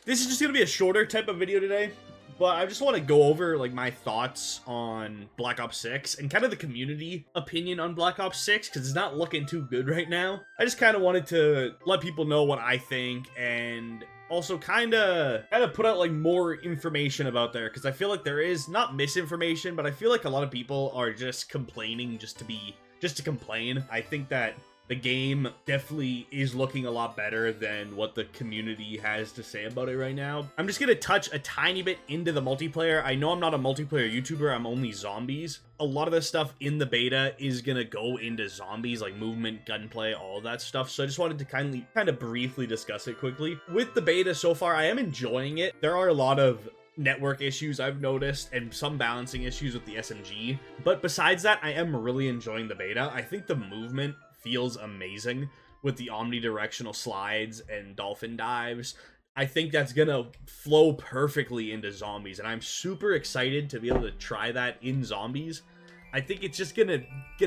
This is just gonna be a shorter type of video today, but I just want to go over like my thoughts on Black Ops 6 and kind of the community opinion on Black Ops 6 because it's not looking too good right now. I just kind of wanted to let people know what I think and also kind of put out like more information about there because I feel like there is not misinformation, but I feel like a lot of people are just complaining just to complain. I think that the game definitely is looking a lot better than what the community has to say about it right now. I'm just gonna touch a tiny bit into the multiplayer. I know I'm not a multiplayer YouTuber, I'm only zombies. A lot of the stuff in the beta is gonna go into zombies, like movement, gunplay, all that stuff. So I just wanted to kind of briefly discuss it quickly. With the beta so far, I am enjoying it. There are a lot of network issues I've noticed and some balancing issues with the SMG. But besides that, I am really enjoying the beta. I think the movement feels amazing with the omnidirectional slides and dolphin dives. I think that's gonna flow perfectly into zombies, and I'm super excited to be able to try that in zombies. I think it's just gonna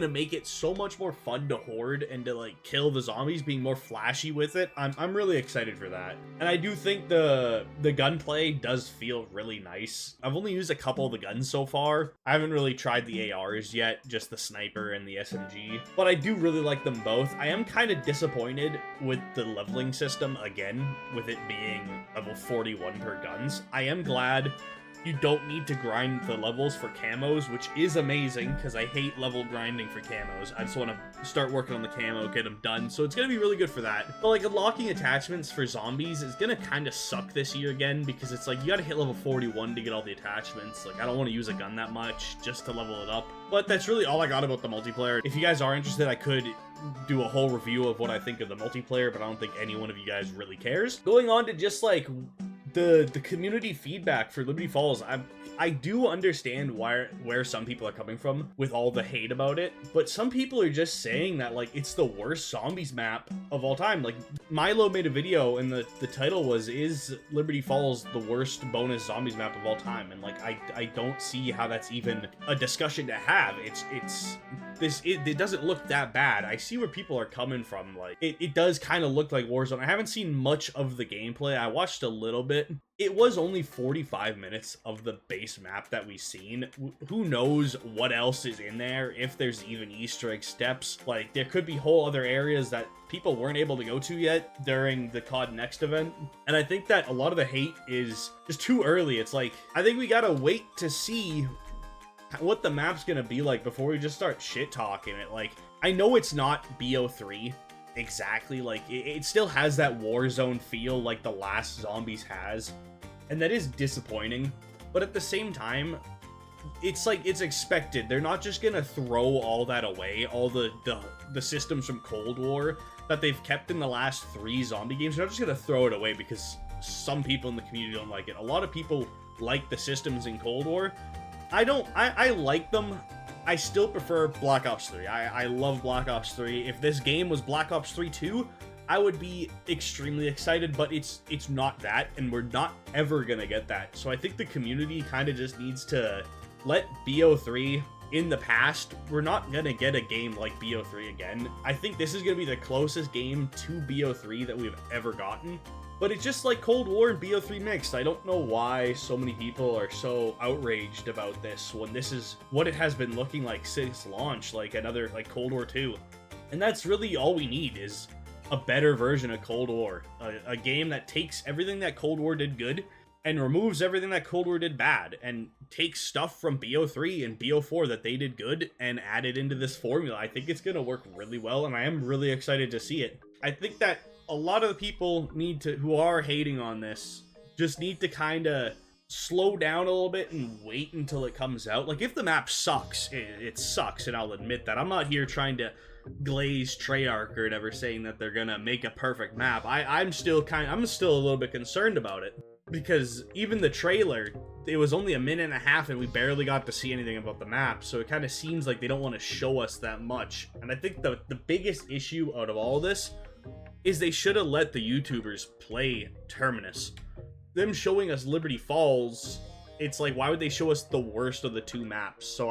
make it so much more fun to horde and to like kill the zombies, being more flashy with it. I'm really excited for that. And I do think the gunplay does feel really nice. I've only used a couple of the guns so far. I haven't really tried the ARs yet, just the sniper and the SMG. But I do really like them both. I am kind of disappointed with the leveling system again, with it being level 41 per guns. I am glad you don't need to grind the levels for camos, which is amazing because I hate level grinding for camos. I just want to start working on the camo, get them done. So it's going to be really good for that. But like unlocking attachments for zombies is going to kind of suck this year again because it's like you got to hit level 41 to get all the attachments. Like I don't want to use a gun that much just to level it up. But that's really all I got about the multiplayer. If you guys are interested, I could do a whole review of what I think of the multiplayer, but I don't think any one of you guys really cares. Going on to just like the community feedback for Liberty Falls, I do understand where some people are coming from with all the hate about it, but some people are just saying that like it's the worst zombies map of all time. Like Milo made a video and the title was, "Is Liberty Falls the worst bonus zombies map of all time?" And like I don't see how that's even a discussion to have. It doesn't look that bad. I see where people are coming from. Like it does kind of look like Warzone. I haven't seen much of the gameplay. I watched a little bit. It was only 45 minutes of the base map that we've seen. Who knows what else is in there, if there's even Easter egg steps. Like there could be whole other areas that people weren't able to go to yet during the COD Next event. And I think that a lot of the hate is just too early. It's like, I think we gotta wait to see what the map's gonna be like before we just start shit talking it. Like I know it's not BO3 exactly, like it still has that Warzone feel like the last Zombies has, and that is disappointing, but at the same time it's like it's expected. They're not just gonna throw all that away, all the systems from Cold War that they've kept in the last 3 zombie games. They're not just gonna throw it away because some people in the community don't like it. A lot of people like the systems in Cold War. I like them. I still prefer Black Ops 3. I love Black Ops 3. If this game was Black Ops 3 2, I would be extremely excited, but it's not that, and we're not ever gonna get that. So I think the community kind of just needs to let BO3 in the past. We're not gonna get a game like BO3 again. I think this is gonna be the closest game to BO3 that we've ever gotten. But it's just like Cold War and BO3 mixed. I don't know why so many people are so outraged about this when this is what it has been looking like since launch, like another like Cold War 2. And that's really all we need, is a better version of Cold War. A game that takes everything that Cold War did good and removes everything that Cold War did bad, and takes stuff from BO3 and BO4 that they did good and add it into this formula. I think it's going to work really well, and I am really excited to see it. I think that a lot of the people who are hating on this just need to kind of slow down a little bit and wait until it comes out. Like if the map sucks, it sucks, and I'll admit that. I'm not here trying to glaze Treyarch or whatever, saying that they're gonna make a perfect map. I'm still a little bit concerned about it, because even the trailer, it was only a minute and a half and we barely got to see anything about the map, so it kind of seems like they don't want to show us that much. And I think the biggest issue out of all this is they should have let the YouTubers play Terminus. Them showing us Liberty Falls, it's like, why would they show us the worst of the 2 maps? So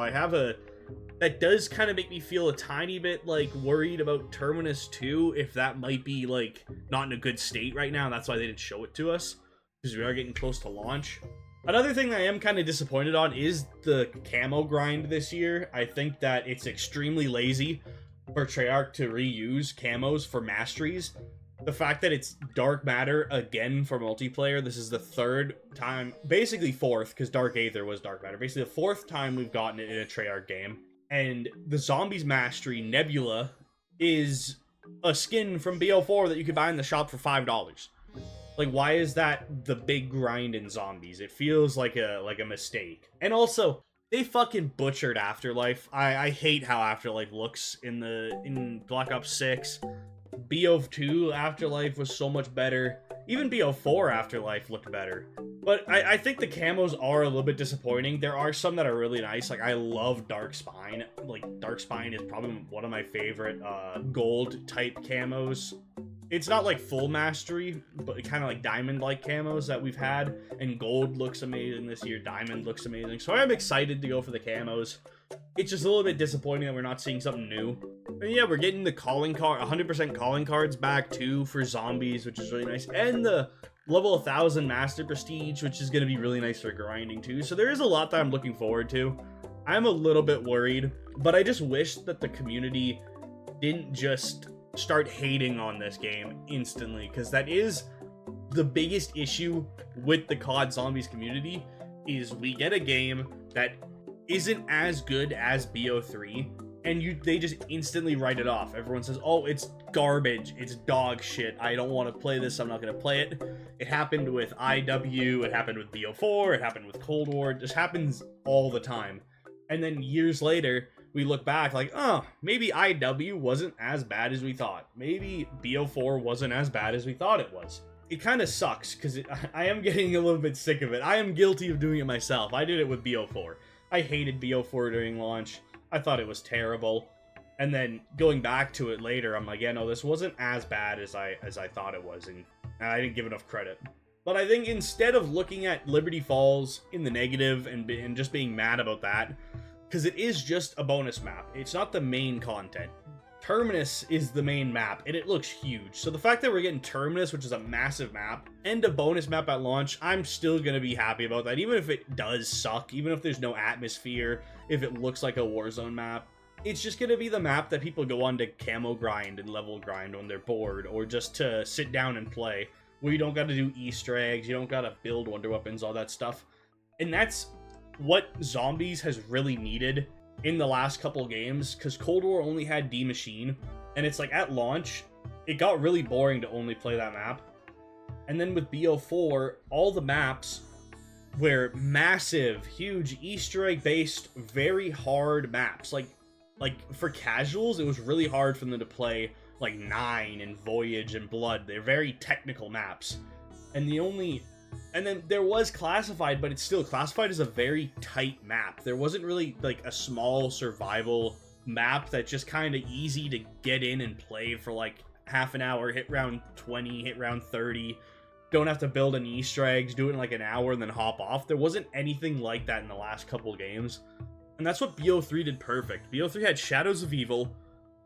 that does kind of make me feel a tiny bit like worried about Terminus 2, if that might be like not in a good state right now, that's why they didn't show it to us. because we are getting close to launch. Another thing I am kind of disappointed on is the camo grind this year. I think that it's extremely lazy for Treyarch to reuse camos for masteries. The fact that it's Dark Matter again for multiplayer, this is the third time, basically fourth, because Dark Aether was Dark Matter, basically the fourth time we've gotten it in a Treyarch game. And the Zombies Mastery, Nebula, is a skin from BO4 that you could buy in the shop for $5. Like, why is that the big grind in Zombies? It feels like a mistake. And also, they fucking butchered Afterlife. I hate how Afterlife looks in Black Ops 6. BO2 Afterlife was so much better. Even BO4 Afterlife looked better. But I think the camos are a little bit disappointing. There are some that are really nice. Like, I love Dark Spine. Like, Dark Spine is probably one of my favorite gold type camos. It's not like full mastery, but kind of like diamond-like camos that we've had. And gold looks amazing this year. Diamond looks amazing. So I'm excited to go for the camos. It's just a little bit disappointing that we're not seeing something new. And yeah, we're getting the calling card, 100% calling cards back too for Zombies, which is really nice. And the level 1000 Master Prestige, which is going to be really nice for grinding too. So there is a lot that I'm looking forward to. I'm a little bit worried, but I just wish that the community didn't just start hating on this game instantly, because that is the biggest issue with the COD Zombies community, is we get a game that isn't as good as BO3, and they just instantly write it off. Everyone says, oh, it's garbage, it's dog shit, I don't want to play this, I'm not going to play it. It happened with IW, it happened with BO4, it happened with Cold War, it just happens all the time. And then years later, we look back like, oh, maybe IW wasn't as bad as we thought. Maybe BO4 wasn't as bad as we thought it was. It kind of sucks, because I am getting a little bit sick of it. I am guilty of doing it myself. I did it with BO4. I hated BO4 during launch. I thought it was terrible. And then going back to it later, I'm like, yeah, no, this wasn't as bad as I thought it was, and I didn't give enough credit. But I think instead of looking at Liberty Falls in the negative and just being mad about that, because it is just a bonus map, it's not the main content. Terminus is the main map, and it looks huge. So the fact that we're getting Terminus, which is a massive map, and a bonus map at launch, I'm still going to be happy about that. Even if it does suck, even if there's no atmosphere, if it looks like a Warzone map, it's just going to be the map that people go on to camo grind and level grind when they're bored, or just to sit down and play, where you don't got to do Easter eggs, you don't got to build wonder weapons, all that stuff. And that's what Zombies has really needed in the last couple games, because Cold War only had D Machine, and it's like at launch, it got really boring to only play that map. And then with BO4, all the maps were massive, huge, Easter egg based, very hard maps. Like for casuals, it was really hard for them to play like 9 and Voyage and Blood. They're very technical maps. And then there was Classified, but it's still, Classified is a very tight map. There wasn't really like a small survival map that's just kind of easy to get in and play for like half an hour, hit round 20, hit round 30, don't have to build any Easter eggs, do it in like an hour and then hop off. There wasn't anything like that in the last couple games. And that's what BO3 did perfect. BO3 had Shadows of Evil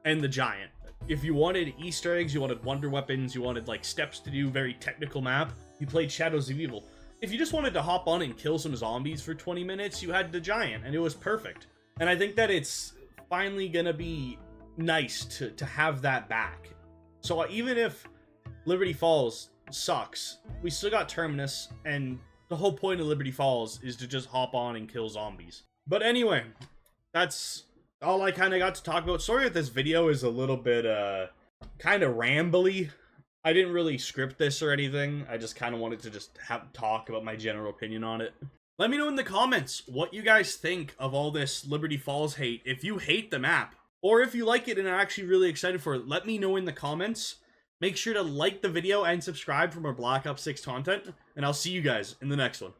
and the Giant. If you wanted Easter eggs, you wanted wonder weapons, you wanted like steps to do, very technical map, you played Shadows of Evil. If you just wanted to hop on and kill some zombies for 20 minutes, you had the Giant, and it was perfect. And I think that it's finally gonna be nice to have that back. So even if Liberty Falls sucks, we still got Terminus, and the whole point of Liberty Falls is to just hop on and kill zombies. But anyway, that's all I kind of got to talk about. Sorry if this video is a little bit kind of rambly. I didn't really script this or anything. I just kind of wanted to just talk about my general opinion on it. Let me know in the comments what you guys think of all this Liberty Falls hate. If you hate the map, or if you like it and are actually really excited for it, let me know in the comments. Make sure to like the video and subscribe for more Black Ops 6 content, and I'll see you guys in the next one.